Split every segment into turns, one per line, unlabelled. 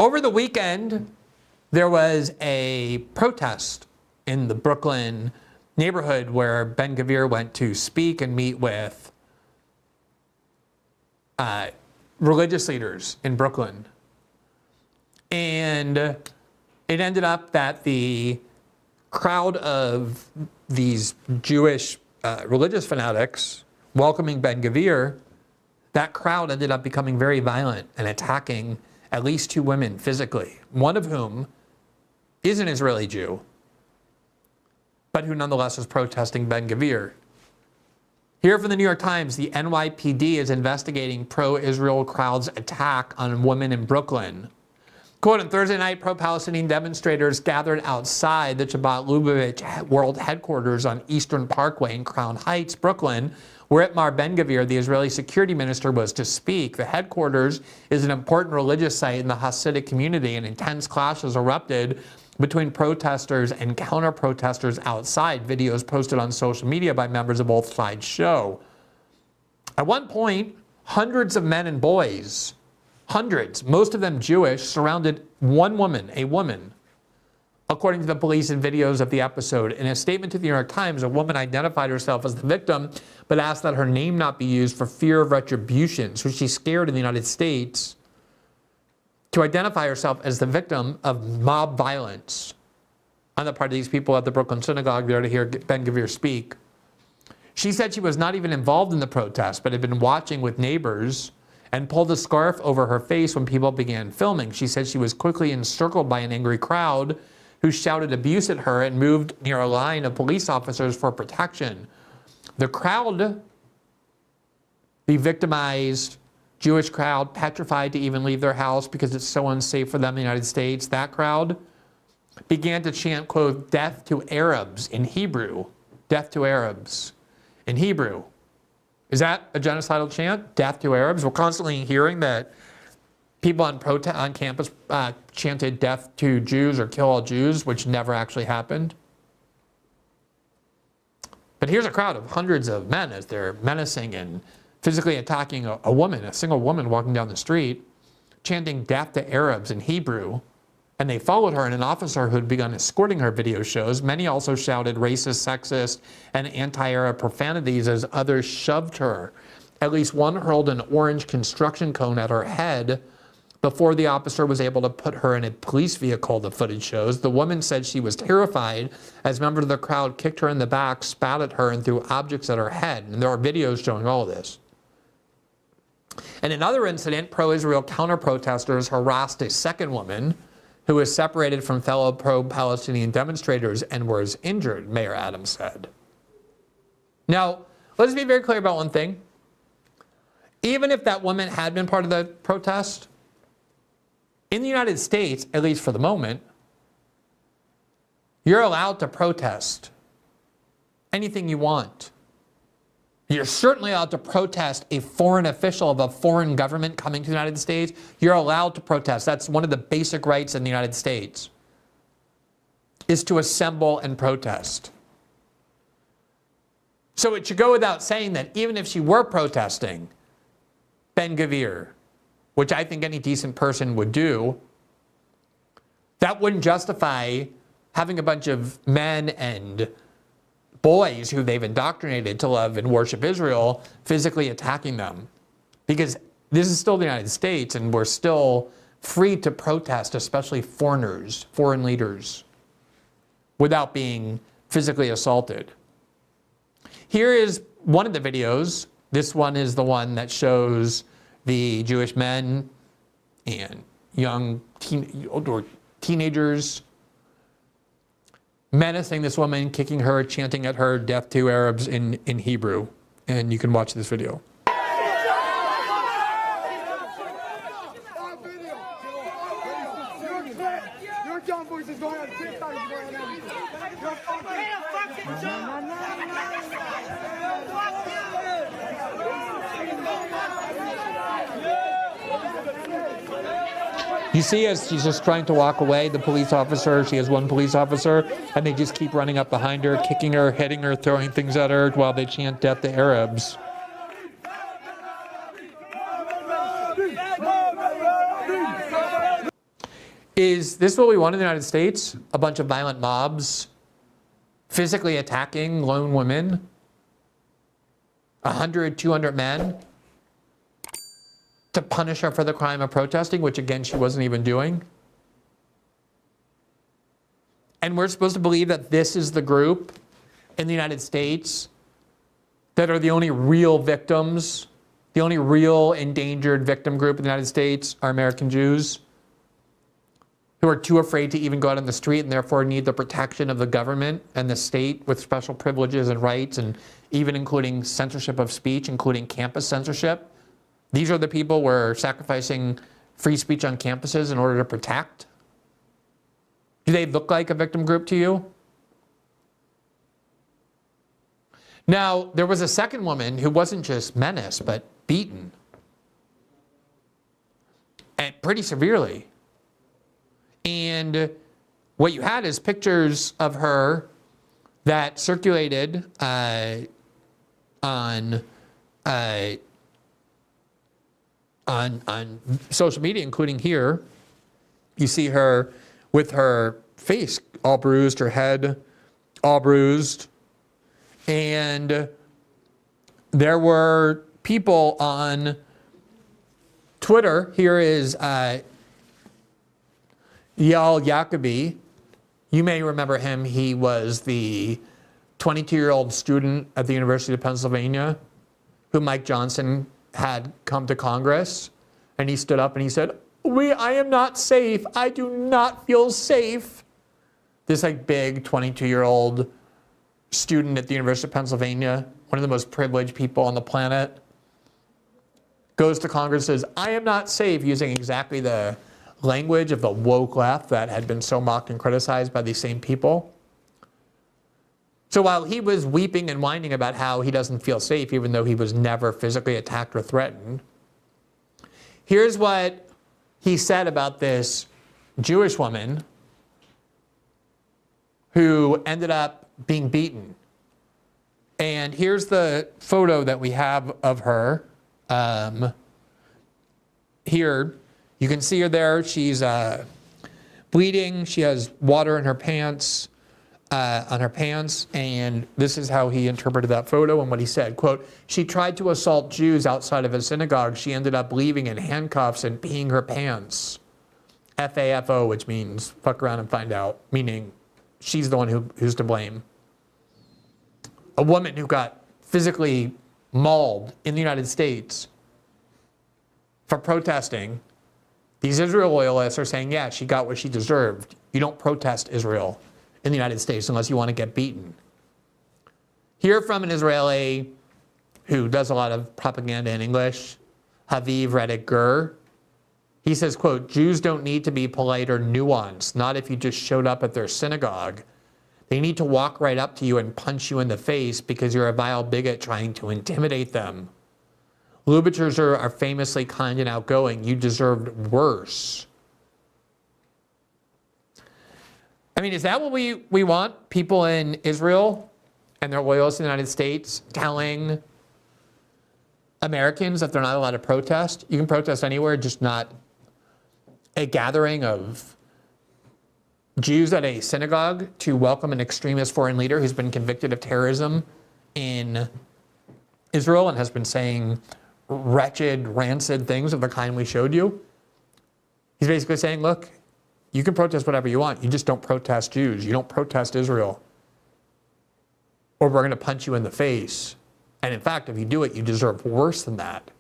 Over the weekend, there was a protest in the Brooklyn neighborhood where Ben-Gvir went to speak and meet with religious leaders in Brooklyn. And it ended up that the crowd of these Jewish religious fanatics welcoming Ben-Gvir, that crowd ended up becoming very violent and attacking at least 2 women physically, one of whom is an Israeli Jew, but who nonetheless was protesting Ben-Gvir. Here from the New York Times, the NYPD is investigating pro-Israel crowd's attack on women in Brooklyn. Quote, on Thursday night, pro-Palestinian demonstrators gathered outside the Chabad Lubavitch World Headquarters on Eastern Parkway in Crown Heights, Brooklyn, where Itamar Ben-Gvir, the Israeli security minister, was to speak. The headquarters is an important religious site in the Hasidic community, and intense clashes erupted between protesters and counter-protesters outside. Videos posted on social media by members of both sides show. At one point, hundreds of men and boys, hundreds, most of them Jewish, surrounded one woman, a woman. According to the police in videos of the episode, in a statement to the New York Times, a woman identified herself as the victim, but asked that her name not be used for fear of retribution. So she's scared in the United States to identify herself as the victim of mob violence on the part of these people at the Brooklyn synagogue there to hear Ben-Gvir speak. She said she was not even involved in the protest, but had been watching with neighbors and pulled a scarf over her face when people began filming. She said she was quickly encircled by an angry crowd who shouted abuse at her and moved near a line of police officers for protection. The crowd, the victimized Jewish crowd, petrified to even leave their house because it's so unsafe for them in the United States, that crowd began to chant, quote, death to Arabs in Hebrew. Death to Arabs in Hebrew. Is that a genocidal chant? Death to Arabs? We're constantly hearing that people on campus chanted death to Jews or kill all Jews, which never actually happened. But here's a crowd of hundreds of men as they're menacing and physically attacking a woman, a single woman walking down the street, chanting death to Arabs in Hebrew. And they followed her, and an officer who had begun escorting her, video shows. Many also shouted racist, sexist, and anti-Arab profanities as others shoved her. At least one hurled an orange construction cone at her head before the officer was able to put her in a police vehicle, the footage shows. The woman said she was terrified as members of the crowd kicked her in the back, spat at her, and threw objects at her head. And there are videos showing all of this. In another incident, pro-Israel counter-protesters harassed a second woman who was separated from fellow pro-Palestinian demonstrators and was injured, Mayor Adams said. Now, let's be very clear about one thing. Even if that woman had been part of the protest, in the United States, at least for the moment, you're allowed to protest anything you want. You're certainly allowed to protest a foreign official of a foreign government coming to the United States. You're allowed to protest. That's one of the basic rights in the United States, is to assemble and protest. So it should go without saying that even if she were protesting Ben-Gvir, which I think any decent person would do, that wouldn't justify having a bunch of men and boys who they've indoctrinated to love and worship Israel physically attacking them. Because this is still the United States, and we're still free to protest, especially foreigners, foreign leaders, without being physically assaulted. Here is one of the videos. This one is the one that shows the Jewish men and young teenagers menacing this woman, kicking her, chanting at her, death to Arabs in Hebrew. And you can watch this video.
Your dumb voice is going on TikTok.
You see, as she's just trying to walk away, the police officer, she has one police officer, and they just keep running up behind her, kicking her, hitting her, throwing things at her while they chant death to Arabs. Is this what we want in the United States? A bunch of violent mobs physically attacking lone women? 100, 200 men to punish her for the crime of protesting, which again, she wasn't even doing? And we're supposed to believe that this is the group in the United States that are the only real victims, the only real endangered victim group in the United States are American Jews, who are too afraid to even go out on the street and therefore need the protection of the government and the state with special privileges and rights, and even including censorship of speech, including campus censorship. These are the people we're sacrificing free speech on campuses in order to protect. Do they look like a victim group to you? Now, there was a second woman who wasn't just menaced, but beaten. And pretty severely. And what you had is pictures of her that circulated on social media, including here. You see her with her face all bruised, her head all bruised. And there were people on Twitter. Here is Yael Yacobi. You may remember him. He was the 22-year-old student at the University of Pennsylvania who Mike Johnson had come to Congress. And he stood up and he said, I am not safe. I do not feel safe. This big 22-year-old student at the University of Pennsylvania, one of the most privileged people on the planet, goes to Congress and says, I am not safe, using exactly the language of the woke left that had been so mocked and criticized by these same people. So while he was weeping and whining about how he doesn't feel safe, even though he was never physically attacked or threatened, here's what he said about this Jewish woman who ended up being beaten. And here's the photo that we have of her. Here, you can see her there. She's bleeding. She has water in her pants, on her pants. And this is how he interpreted that photo and what he said. Quote, she tried to assault Jews outside of a synagogue. She ended up leaving in handcuffs and peeing her pants. FAFO, which means fuck around and find out, meaning she's the one who's to blame. A woman who got physically mauled in the United States for protesting. These Israel loyalists are saying, yeah, she got what she deserved. You don't protest Israel in the United States unless you want to get beaten. Hear from an Israeli who does a lot of propaganda in English, Haviv Reddick Gur. He says, quote, Jews don't need to be polite or nuanced, not if you just showed up at their synagogue. They need to walk right up to you and punch you in the face because you're a vile bigot trying to intimidate them. Lubavitchers are famously kind and outgoing. You deserved worse. I mean, is that what we want? People in Israel and their loyalists in the United States telling Americans that they're not allowed to protest? You can protest anywhere, just not a gathering of Jews at a synagogue to welcome an extremist foreign leader who's been convicted of terrorism in Israel and has been saying wretched, rancid things of the kind we showed you. He's basically saying, look, you can protest whatever you want. You just don't protest Jews. You don't protest Israel. Or we're going to punch you in the face. And in fact, if you do it, you deserve worse than that.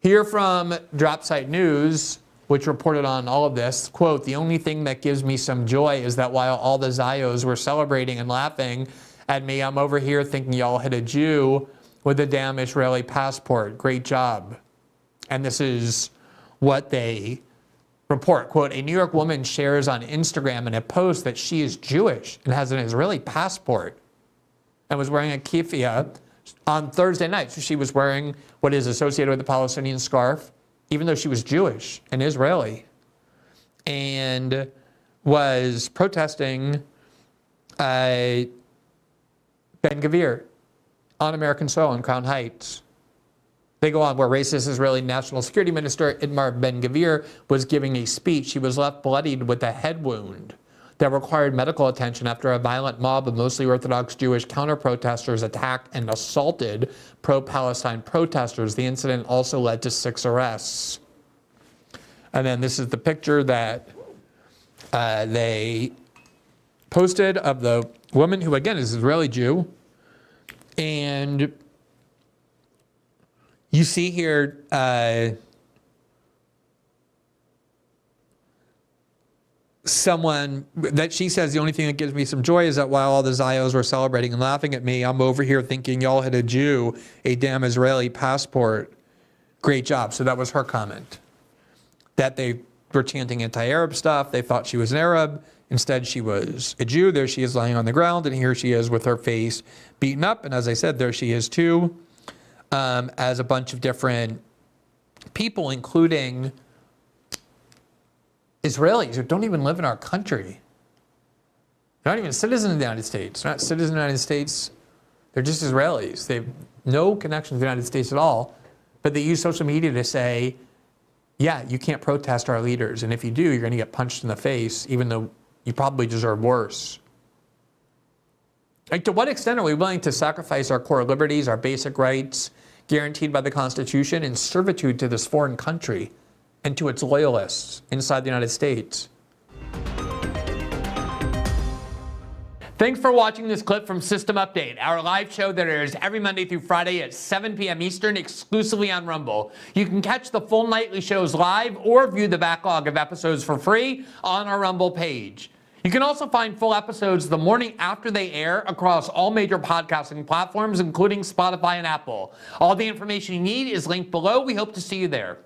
Hear from Dropsite News, which reported on all of this, quote, the only thing that gives me some joy is that while all the Zios were celebrating and laughing at me, I'm over here thinking y'all hit a Jew with a damn Israeli passport. Great job. And this is what they report. Quote, a New York woman shares on Instagram in a post that she is Jewish and has an Israeli passport and was wearing a kippah on Thursday night. So she was wearing what is associated with the Palestinian scarf, even though she was Jewish and Israeli, and was protesting Ben Gvir on American soil in Crown Heights. They go on, where racist Israeli National Security Minister Itamar Ben-Gvir was giving a speech. He was left bloodied with a head wound that required medical attention after a violent mob of mostly Orthodox Jewish counter-protesters attacked and assaulted pro-Palestine protesters. The incident also led to 6 arrests. And then this is the picture that they posted of the woman who, again, is Israeli Jew. And you see here someone that she says the only thing that gives me some joy is that while all the Zios were celebrating and laughing at me, I'm over here thinking y'all had a Jew, a damn Israeli passport. Great job. So that was her comment. That they were chanting anti-Arab stuff. They thought she was an Arab. Instead, she was a Jew. There she is lying on the ground, and here she is with her face beaten up. And as I said, there she is too, as a bunch of different people, including Israelis who don't even live in our country. They're not even citizens of the United States. They're not citizens of the United States. They're just Israelis. They have no connection to the United States at all. But they use social media to say, yeah, you can't protest our leaders. And if you do, you're going to get punched in the face, even though you probably deserve worse. Like, to what extent are we willing to sacrifice our core liberties, our basic rights, guaranteed by the Constitution, in servitude to this foreign country and to its loyalists inside the United States? Thanks for watching this clip from System Update, our live show that airs every Monday through Friday at 7 p.m. Eastern, exclusively on Rumble. You can catch the full nightly shows live or view the backlog of episodes for free on our Rumble page. You can also find full episodes the morning after they air across all major podcasting platforms, including Spotify and Apple. All the information you need is linked below. We hope to see you there.